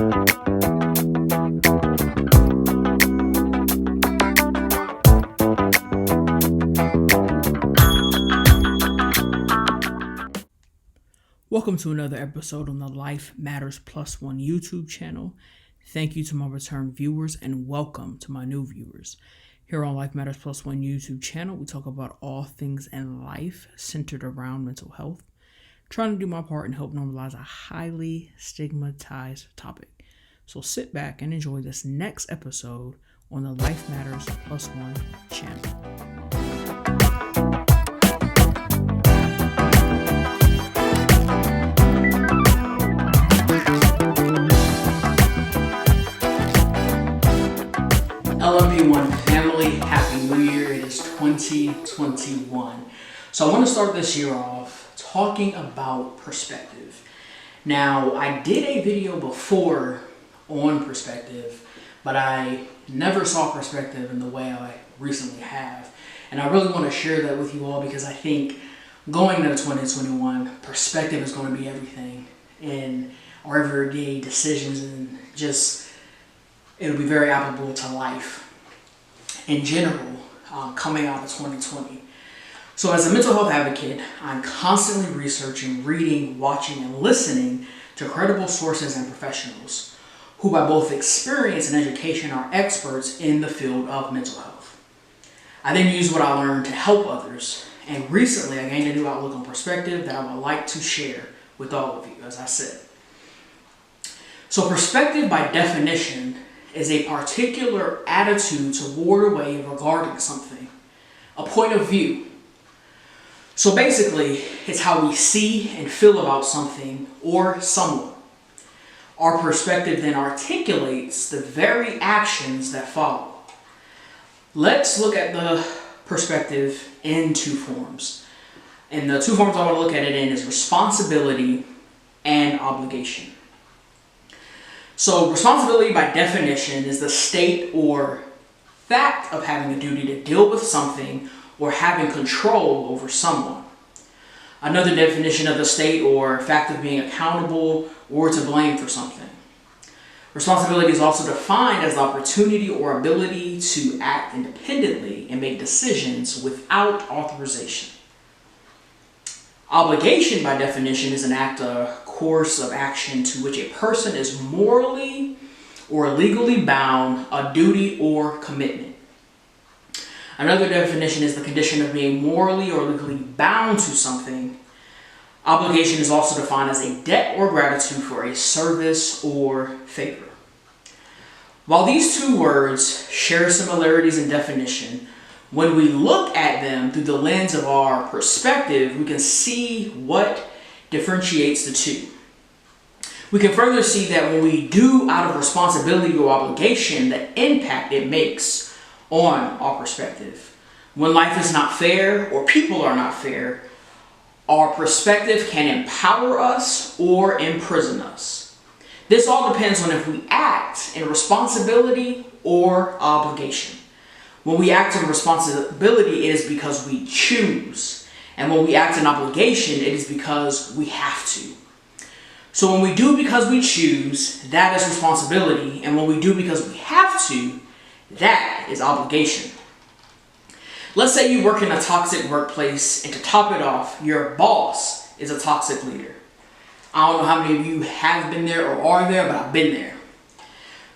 Welcome to another episode on the Life Matters Plus One YouTube channel. Thank you to my return viewers and welcome to my new viewers. Here on Life Matters Plus One YouTube channel, we talk about all things in life centered around mental health, trying to do my part and help normalize a highly stigmatized topic. So sit back and enjoy this next episode on the Life Matters Plus One channel. LMP1 family, Happy New Year. It is 2021. So I want to start this year off talking about perspective. Now, I did a video before on perspective, but I never saw perspective in the way I recently have. And I really want to share that with you all because I think going into 2021, perspective is going to be everything in our everyday decisions, and just it'll be very applicable to life in general coming out of 2020. So as a mental health advocate, I'm constantly researching, reading, watching, and listening to credible sources and professionals who by both experience and education are experts in the field of mental health. I then use what I learned to help others, and recently I gained a new outlook on perspective that I would like to share with all of you, as I said. So perspective by definition is a particular attitude toward a way of regarding something, a point of view. So basically, it's how we see and feel about something or someone. Our perspective then articulates the very actions that follow. Let's look at the perspective in two forms. And the two forms I want to look at it in is responsibility and obligation. So responsibility by definition is the state or fact of having a duty to deal with something or having control over someone. Another definition of the state or fact of being accountable or to blame for something. Responsibility is also defined as the opportunity or ability to act independently and make decisions without authorization. Obligation, by definition, is an act or course of action to which a person is morally or legally bound, a duty or commitment. Another definition is the condition of being morally or legally bound to something. Obligation is also defined as a debt or gratitude for a service or favor. While these two words share similarities in definition, when we look at them through the lens of our perspective, we can see what differentiates the two. We can further see that when we do out of responsibility or obligation, the impact it makes on our perspective. When life is not fair or people are not fair, our perspective can empower us or imprison us. This all depends on if we act in responsibility or obligation. When we act in responsibility, it is because we choose. And when we act in obligation, it is because we have to. So when we do because we choose, that is responsibility. And when we do because we have to, that is obligation. Let's say you work in a toxic workplace, and to top it off, your boss is a toxic leader. I don't know how many of you have been there or are there, but I've been there.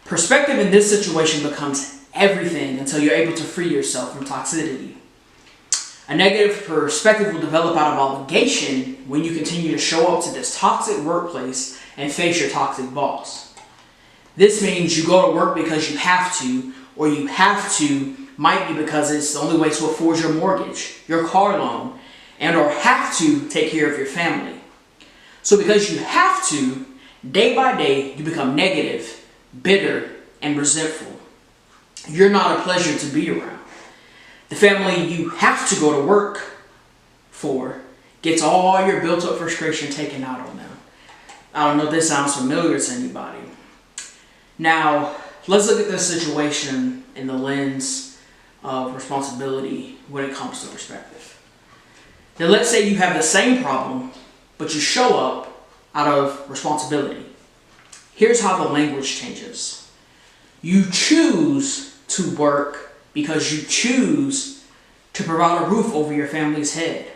Perspective in this situation becomes everything until you're able to free yourself from toxicity. A negative perspective will develop out of obligation when you continue to show up to this toxic workplace and face your toxic boss. This means you go to work because you have to, or you have to might be because it's the only way to afford your mortgage, your car loan, and or have to take care of your family. So because you have to, day by day, you become negative, bitter, and resentful. You're not a pleasure to be around. The family you have to go to work for gets all your built-up frustration taken out on them. I don't know if this sounds familiar to anybody. Now, let's look at this situation in the lens of responsibility when it comes to perspective. Now, let's say you have the same problem, but you show up out of responsibility. Here's how the language changes. You choose to work because you choose to provide a roof over your family's head.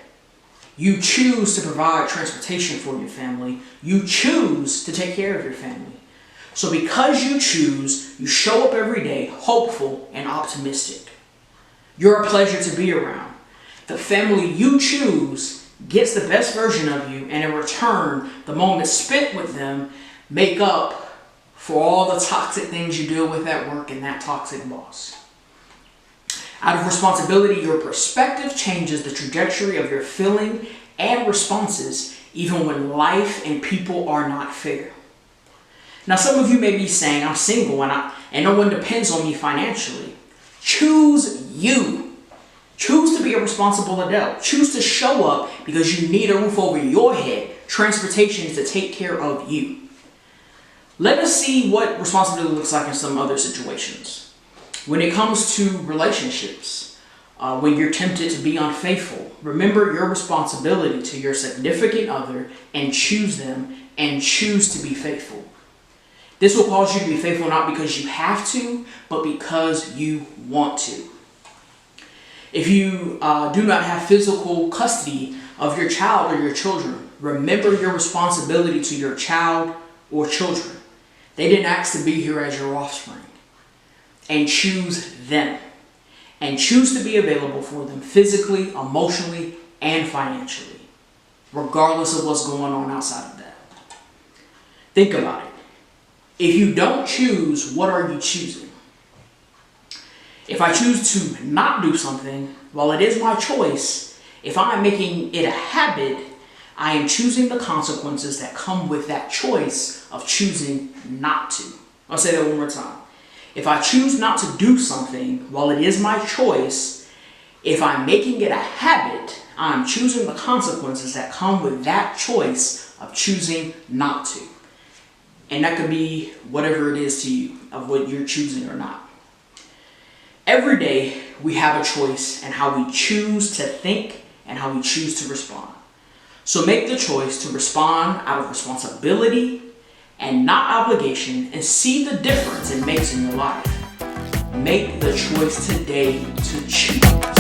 You choose to provide transportation for your family. You choose to take care of your family. So because you choose, you show up every day hopeful and optimistic. You're a pleasure to be around. The family you choose gets the best version of you, and in return, the moments spent with them make up for all the toxic things you deal with at work and that toxic boss. Out of responsibility, your perspective changes the trajectory of your feeling and responses, even when life and people are not fair. Now, some of you may be saying, I'm single and no one depends on me financially. Choose you. Choose to be a responsible adult. Choose to show up because you need a roof over your head. Transportation is to take care of you. Let us see what responsibility looks like in some other situations. When it comes to relationships, when you're tempted to be unfaithful, remember your responsibility to your significant other and choose them and choose to be faithful. This will cause you to be faithful not because you have to, but because you want to. If you do not have physical custody of your child or your children, remember your responsibility to your child or children. They didn't ask to be here as your offspring. And choose them. And choose to be available for them physically, emotionally, and financially, regardless of what's going on outside of that. Think about it. If you don't choose, what are you choosing? If I choose to not do something, well, it is my choice. If I'm making it a habit, I am choosing the consequences that come with that choice of choosing not to. I'll say that one more time. If I choose not to do something, while it is my choice, if I'm making it a habit, I'm choosing the consequences that come with that choice of choosing not to. And that could be whatever it is to you, of what you're choosing or not. Every day, we have a choice in how we choose to think and how we choose to respond. So make the choice to respond out of responsibility and not obligation, and see the difference it makes in your life. Make the choice today to choose.